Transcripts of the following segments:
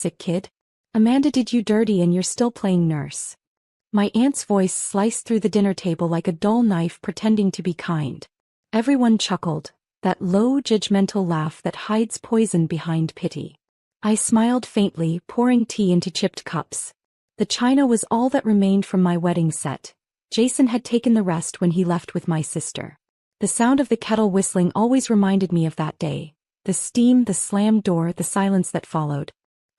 Sick kid? Amanda did you dirty and you're still playing nurse. My aunt's voice sliced through the dinner table like a dull knife pretending to be kind. Everyone chuckled, that low judgmental laugh that hides poison behind pity. I smiled faintly, pouring tea into chipped cups. The china was all that remained from my wedding set. Jason had taken the rest when he left with my sister. The sound of the kettle whistling always reminded me of that day. The steam, the slammed door, the silence that followed.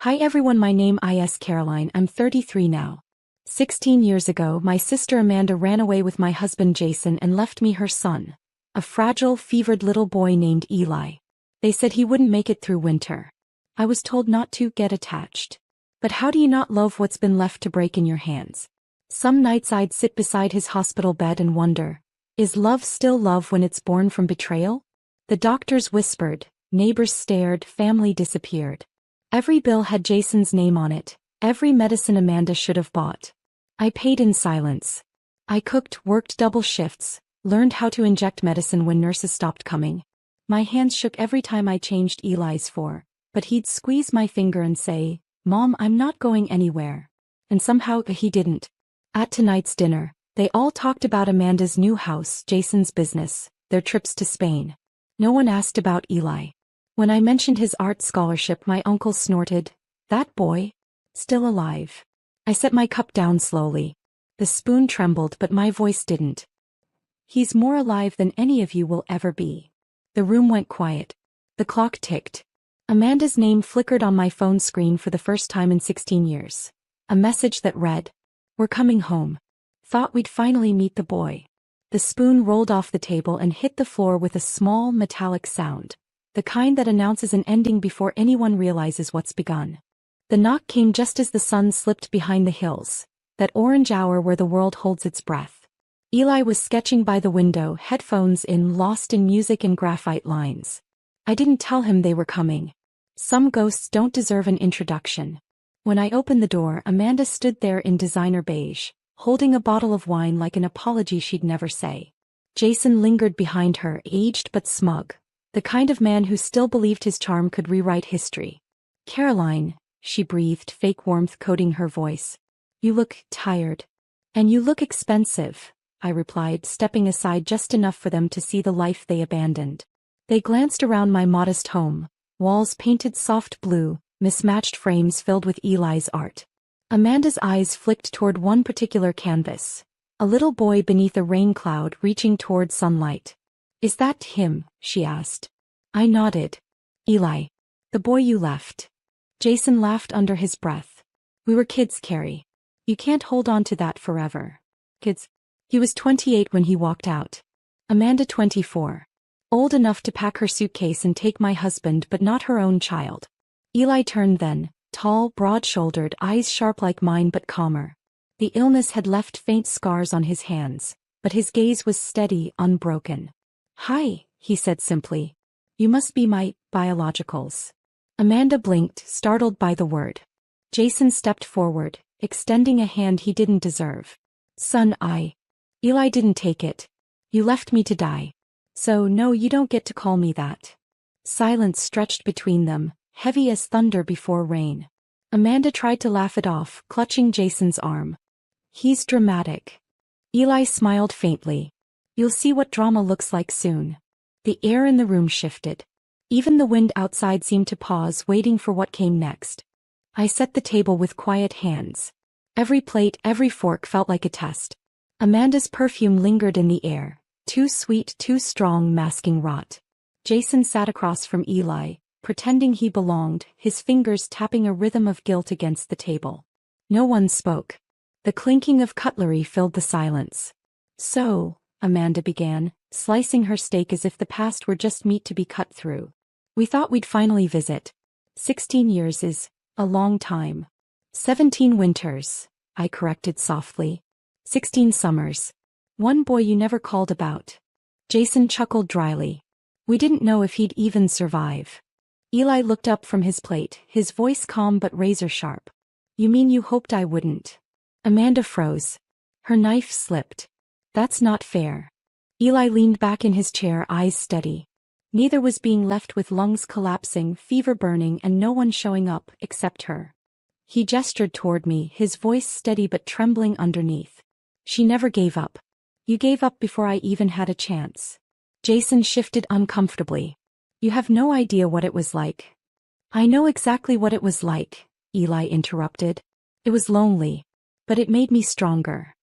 Hi everyone, my name is Caroline, I'm 33 now. 16 years ago, my sister Amanda ran away with my husband Jason and left me her son. A fragile, fevered little boy named Eli. They said he wouldn't make it through winter. I was told not to get attached. But how do you not love what's been left to break in your hands? Some nights I'd sit beside his hospital bed and wonder, is love still love when it's born from betrayal? The doctors whispered, neighbors stared, family disappeared. Every bill had Jason's name on it, every medicine Amanda should have bought. I paid in silence. I cooked, worked double shifts, learned how to inject medicine when nurses stopped coming. My hands shook every time I changed Eli's for, but he'd squeeze my finger and say, Mom, I'm not going anywhere. And somehow he didn't. At tonight's dinner, they all talked about Amanda's new house, Jason's business, their trips to Spain. No one asked about Eli. When I mentioned his art scholarship, my uncle snorted, that boy? Still alive. I set my cup down slowly. The spoon trembled but my voice didn't. He's more alive than any of you will ever be. The room went quiet. The clock ticked. Amanda's name flickered on my phone screen for the first time in 16 years. A message that read, we're coming home. Thought we'd finally meet the boy. The spoon rolled off the table and hit the floor with a small metallic sound. The kind that announces an ending before anyone realizes what's begun. The knock came just as the sun slipped behind the hills, that orange hour where the world holds its breath. Eli was sketching by the window, headphones in, lost in music and graphite lines. I didn't tell him they were coming. Some ghosts don't deserve an introduction. When I opened the door, Amanda stood there in designer beige, holding a bottle of wine like an apology she'd never say. Jason lingered behind her, aged but smug. The kind of man who still believed his charm could rewrite history. Caroline, she breathed, fake warmth coating her voice. You look tired. And you look expensive, I replied, stepping aside just enough for them to see the life they abandoned. They glanced around my modest home, walls painted soft blue, mismatched frames filled with Eli's art. Amanda's eyes flicked toward one particular canvas. A little boy beneath a rain cloud reaching toward sunlight. Is that him? She asked. I nodded. Eli. The boy you left. Jason laughed under his breath. We were kids, Carrie. You can't hold on to that forever. Kids. He was 28 when he walked out. Amanda 24. Old enough to pack her suitcase and take my husband but not her own child. Eli turned then, tall, broad-shouldered, eyes sharp like mine but calmer. The illness had left faint scars on his hands, but his gaze was steady, unbroken. Hi, he said simply. You must be my biologicals. Amanda blinked, startled by the word. Jason stepped forward, extending a hand he didn't deserve. Son, Eli didn't take it. You left me to die. So no, you don't get to call me that. Silence stretched between them, heavy as thunder before rain. Amanda tried to laugh it off, clutching Jason's arm. He's dramatic. Eli smiled faintly. You'll see what drama looks like soon. The air in the room shifted. Even the wind outside seemed to pause, waiting for what came next. I set the table with quiet hands. Every plate, every fork felt like a test. Amanda's perfume lingered in the air, too sweet, too strong, masking rot. Jason sat across from Eli, pretending he belonged, his fingers tapping a rhythm of guilt against the table. No one spoke. The clinking of cutlery filled the silence. So, Amanda began, slicing her steak as if the past were just meat to be cut through. We thought we'd finally visit. 16 years is a long time. 17 winters, I corrected softly. 16 summers. One boy you never called about. Jason chuckled dryly. We didn't know if he'd even survive. Eli looked up from his plate, his voice calm but razor sharp. You mean you hoped I wouldn't? Amanda froze. Her knife slipped. That's not fair. Eli leaned back in his chair, eyes steady. Neither was being left with lungs collapsing, fever burning, and no one showing up except her. He gestured toward me, his voice steady but trembling underneath. She never gave up. You gave up before I even had a chance. Jason shifted uncomfortably. You have no idea what it was like. I know exactly what it was like, Eli interrupted. It was lonely. But it made me stronger.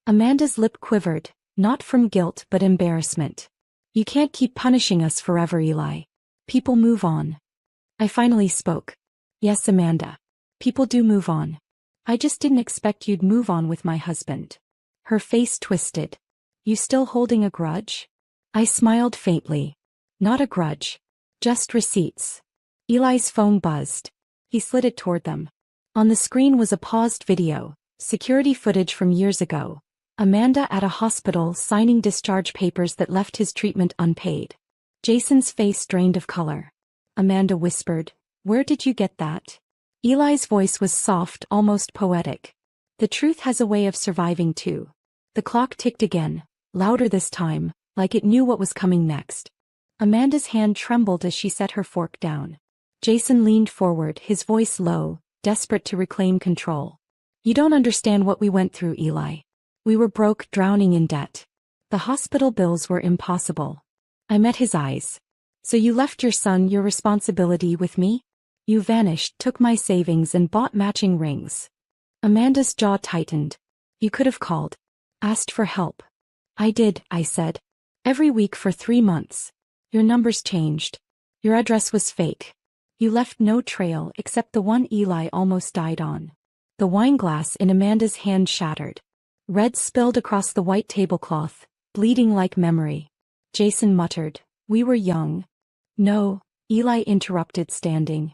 Amanda's lip quivered, not from guilt but embarrassment. You can't keep punishing us forever, Eli. People move on. I finally spoke. Yes, Amanda. People do move on. I just didn't expect you'd move on with my husband. Her face twisted. You still holding a grudge? I smiled faintly. Not a grudge. Just receipts. Eli's phone buzzed. He slid it toward them. On the screen was a paused video, security footage from years ago. Amanda at a hospital signing discharge papers that left his treatment unpaid. Jason's face drained of color. Amanda whispered, "Where did you get that?" Eli's voice was soft, almost poetic. The truth has a way of surviving too. The clock ticked again, louder this time, like it knew what was coming next. Amanda's hand trembled as she set her fork down. Jason leaned forward, his voice low, desperate to reclaim control. You don't understand what we went through, Eli. We were broke, drowning in debt. The hospital bills were impossible. I met his eyes. So you left your son, your responsibility with me? You vanished, took my savings and bought matching rings. Amanda's jaw tightened. You could have called. Asked for help. I did, I said. Every week for 3 months. Your numbers changed. Your address was fake. You left no trail except the one Eli almost died on. The wine glass in Amanda's hand shattered. Red spilled across the white tablecloth, bleeding like memory. Jason muttered, "We were young." No, Eli interrupted, standing.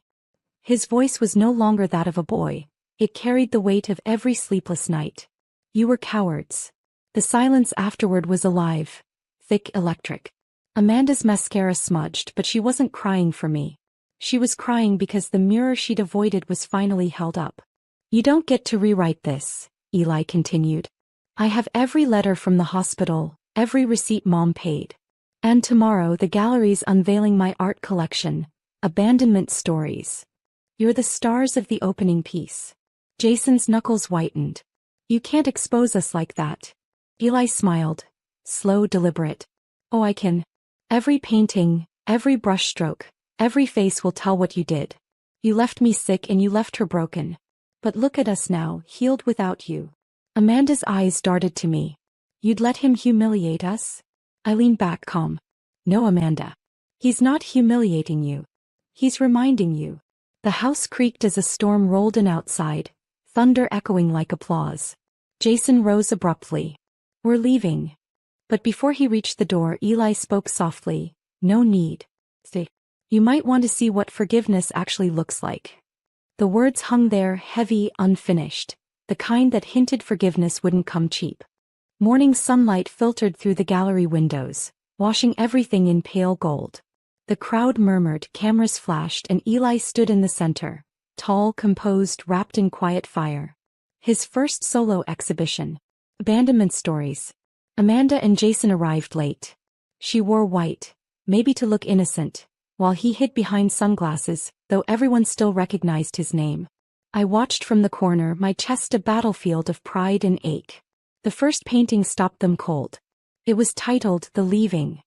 His voice was no longer that of a boy. It carried the weight of every sleepless night. You were cowards. The silence afterward was alive, thick, electric. Amanda's mascara smudged, but she wasn't crying for me. She was crying because the mirror she'd avoided was finally held up. You don't get to rewrite this, Eli continued. I have every letter from the hospital, every receipt Mom paid. And tomorrow the gallery's unveiling my art collection, Abandonment Stories. You're the stars of the opening piece. Jason's knuckles whitened. You can't expose us like that. Eli smiled. Slow, deliberate. Oh, I can. Every painting, every brushstroke, every face will tell what you did. You left me sick and you left her broken. But look at us now, healed without you. Amanda's eyes darted to me. You'd let him humiliate us? I leaned back, calm. No, Amanda. He's not humiliating you. He's reminding you. The house creaked as a storm rolled in outside, thunder echoing like applause. Jason rose abruptly. We're leaving. But before he reached the door, Eli spoke softly. No need. Stay. You might want to see what forgiveness actually looks like. The words hung there, heavy, unfinished, the kind that hinted forgiveness wouldn't come cheap. Morning sunlight filtered through the gallery windows, washing everything in pale gold. The crowd murmured, cameras flashed, and Eli stood in the center, tall, composed, wrapped in quiet fire. His first solo exhibition. Abandonment Stories. Amanda and Jason arrived late. She wore white, maybe to look innocent, while he hid behind sunglasses, though everyone still recognized his name. I watched from the corner, my chest a battlefield of pride and ache. The first painting stopped them cold. It was titled The Leaving.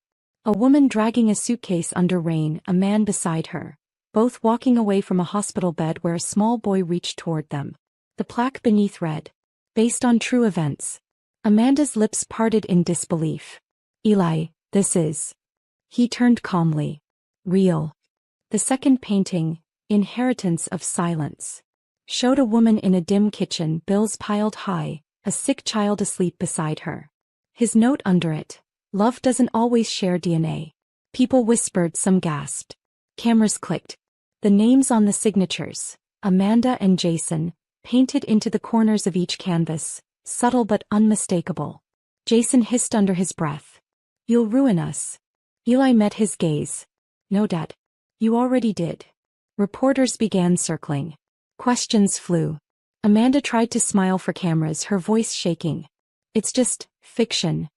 A woman dragging a suitcase under rain, a man beside her, both walking away from a hospital bed where a small boy reached toward them. The plaque beneath read, "Based on true events." Amanda's lips parted in disbelief. Eli, this is. He turned calmly. Real. The second painting, Inheritance of Silence, showed a woman in a dim kitchen, bills piled high, a sick child asleep beside her. His note under it, love doesn't always share DNA. People whispered, some gasped. Cameras clicked. The names on the signatures, Amanda and Jason, painted into the corners of each canvas, subtle but unmistakable. Jason hissed under his breath. You'll ruin us. Eli met his gaze. No, Dad. You already did. Reporters began circling. Questions flew. Amanda tried to smile for cameras, her voice shaking. It's just fiction.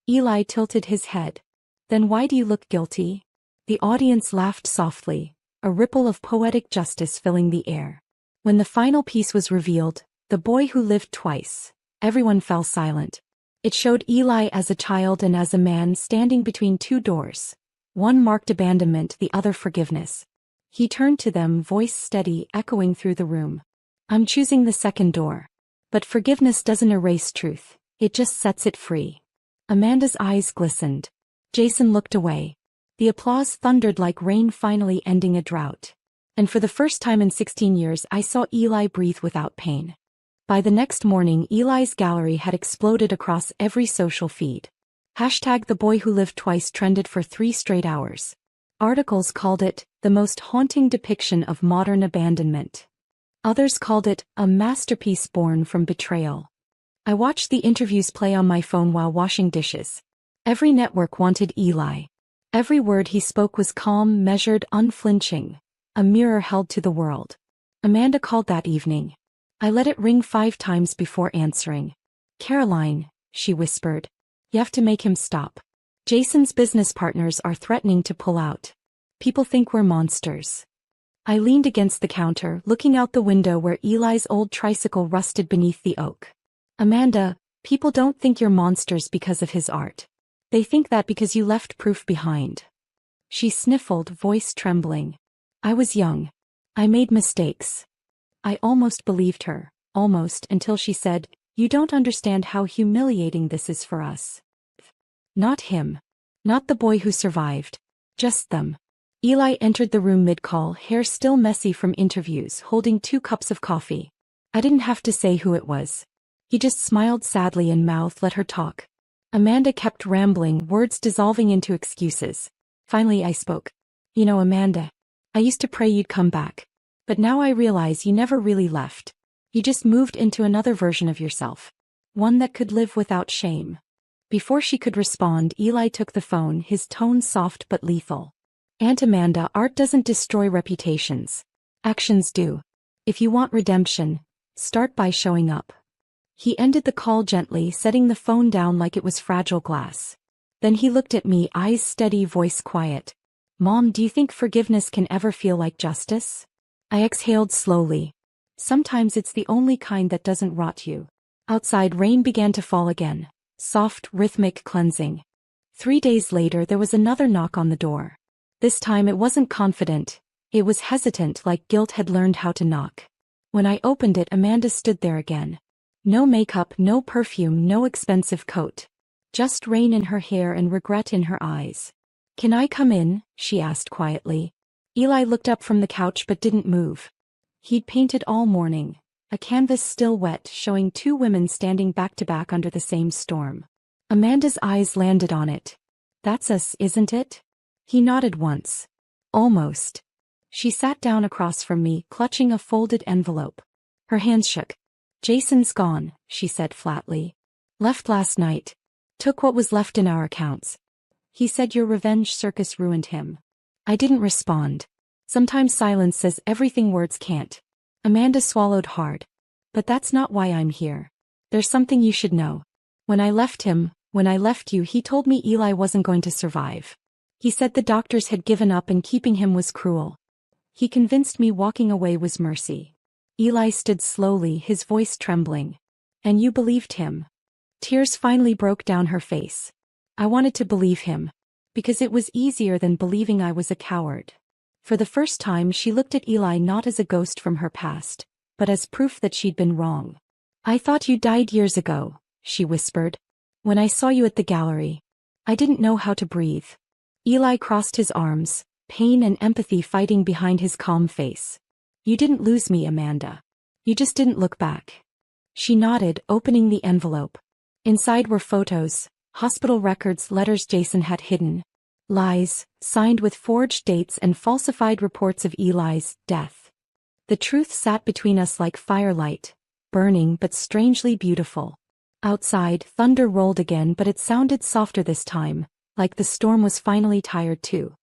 Eli tilted his head. Then why do you look guilty? The audience laughed softly, a ripple of poetic justice filling the air. When the final piece was revealed, The Boy Who Lived Twice, everyone fell silent. It showed Eli as a child and as a man standing between two doors. One marked abandonment, the other forgiveness. He turned to them, voice steady, echoing through the room. I'm choosing the second door. But forgiveness doesn't erase truth, it just sets it free. Amanda's eyes glistened. Jason looked away. The applause thundered like rain finally ending a drought. And for the first time in 16 years I saw Eli breathe without pain. By the next morning, Eli's gallery had exploded across every social feed. # The Boy Who Lived Twice trended for 3 straight hours. Articles called it the most haunting depiction of modern abandonment. Others called it a masterpiece born from betrayal. I watched the interviews play on my phone while washing dishes. Every network wanted Eli. Every word he spoke was calm, measured, unflinching, a mirror held to the world. Amanda called that evening. I let it ring 5 times before answering. Caroline, she whispered. You have to make him stop. Jason's business partners are threatening to pull out. People think we're monsters. I leaned against the counter, looking out the window where Eli's old tricycle rusted beneath the oak. Amanda, people don't think you're monsters because of his art. They think that because you left proof behind. She sniffled, voice trembling. I was young. I made mistakes. I almost believed her, almost, until she said, You don't understand how humiliating this is for us. Not him. Not the boy who survived. Just them. Eli entered the room mid-call, hair still messy from interviews, holding 2 cups of coffee. I didn't have to say who it was. He just smiled sadly and let her talk. Amanda kept rambling, words dissolving into excuses. Finally I spoke. You know, Amanda, I used to pray you'd come back. But now I realize you never really left. You just moved into another version of yourself. One that could live without shame. Before she could respond, Eli took the phone, his tone soft but lethal. Aunt Amanda, art doesn't destroy reputations. Actions do. If you want redemption, start by showing up. He ended the call gently, setting the phone down like it was fragile glass. Then he looked at me, eyes steady, voice quiet. Mom, do you think forgiveness can ever feel like justice? I exhaled slowly. Sometimes it's the only kind that doesn't rot you. Outside, rain began to fall again. Soft, rhythmic cleansing. 3 days later there was another knock on the door. This time it wasn't confident. It was hesitant, like guilt had learned how to knock. When I opened it, Amanda stood there again. No makeup, no perfume, no expensive coat. Just rain in her hair and regret in her eyes. Can I come in? She asked quietly. Eli looked up from the couch but didn't move. He'd painted all morning. A canvas still wet, showing 2 women standing back to back under the same storm. Amanda's eyes landed on it. That's us, isn't it? He nodded once. Almost. She sat down across from me, clutching a folded envelope. Her hands shook. Jason's gone, she said flatly. Left last night. Took what was left in our accounts. He said your revenge circus ruined him. I didn't respond. Sometimes silence says everything words can't. Amanda swallowed hard. But that's not why I'm here. There's something you should know. When I left you, he told me Eli wasn't going to survive. He said the doctors had given up and keeping him was cruel. He convinced me walking away was mercy. Eli stood slowly, his voice trembling. And you believed him. Tears finally broke down her face. I wanted to believe him. Because it was easier than believing I was a coward. For the first time she looked at Eli not as a ghost from her past, but as proof that she'd been wrong. I thought you died years ago, she whispered. When I saw you at the gallery. I didn't know how to breathe. Eli crossed his arms, pain and empathy fighting behind his calm face. You didn't lose me, Amanda. You just didn't look back. She nodded, opening the envelope. Inside were photos, hospital records, letters Jason had hidden. Lies, signed with forged dates and falsified reports of Eli's death. The truth sat between us like firelight, burning but strangely beautiful. Outside, thunder rolled again, but it sounded softer this time, like the storm was finally tired too.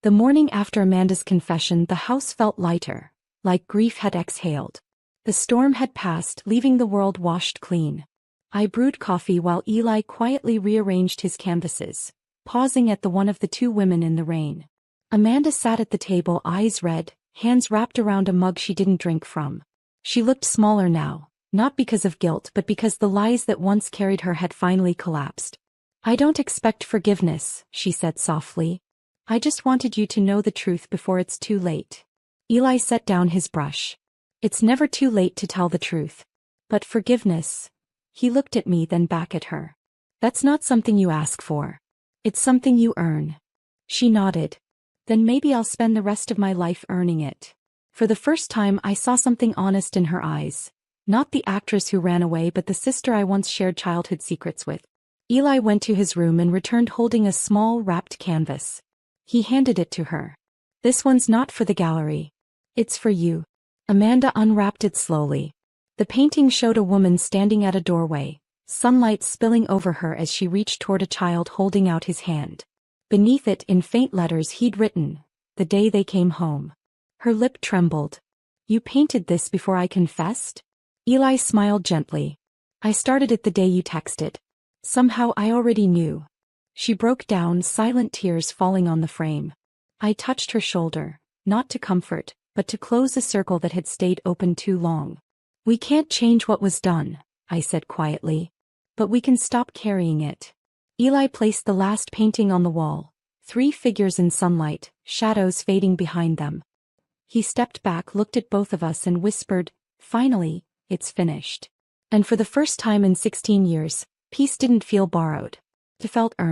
The morning after Amanda's confession, the house felt lighter, like grief had exhaled. The storm had passed, leaving the world washed clean. I brewed coffee while Eli quietly rearranged his canvases, pausing at the one of the 2 women in the rain. Amanda sat at the table, eyes red, hands wrapped around a mug she didn't drink from. She looked smaller now, not because of guilt but because the lies that once carried her had finally collapsed. "I don't expect forgiveness," she said softly. "I just wanted you to know the truth before it's too late." Eli set down his brush. "It's never too late to tell the truth. But forgiveness..." He looked at me, then back at her. "That's not something you ask for. It's something you earn." She nodded. "Then maybe I'll spend the rest of my life earning it." For the first time I saw something honest in her eyes. Not the actress who ran away but the sister I once shared childhood secrets with. Eli went to his room and returned holding a small wrapped canvas. He handed it to her. "This one's not for the gallery. It's for you." Amanda unwrapped it slowly. The painting showed a woman standing at a doorway, sunlight spilling over her as she reached toward a child holding out his hand. Beneath it, in faint letters, he'd written, "The day they came home." Her lip trembled. "You painted this before I confessed?" Eli smiled gently. "I started it the day you texted. Somehow I already knew." She broke down, silent tears falling on the frame. I touched her shoulder, not to comfort, but to close a circle that had stayed open too long. "We can't change what was done," I said quietly. "But we can stop carrying it." Eli placed the last painting on the wall, 3 figures in sunlight, shadows fading behind them. He stepped back, looked at both of us and whispered, "Finally, it's finished." And for the first time in 16 years, peace didn't feel borrowed. It felt earned.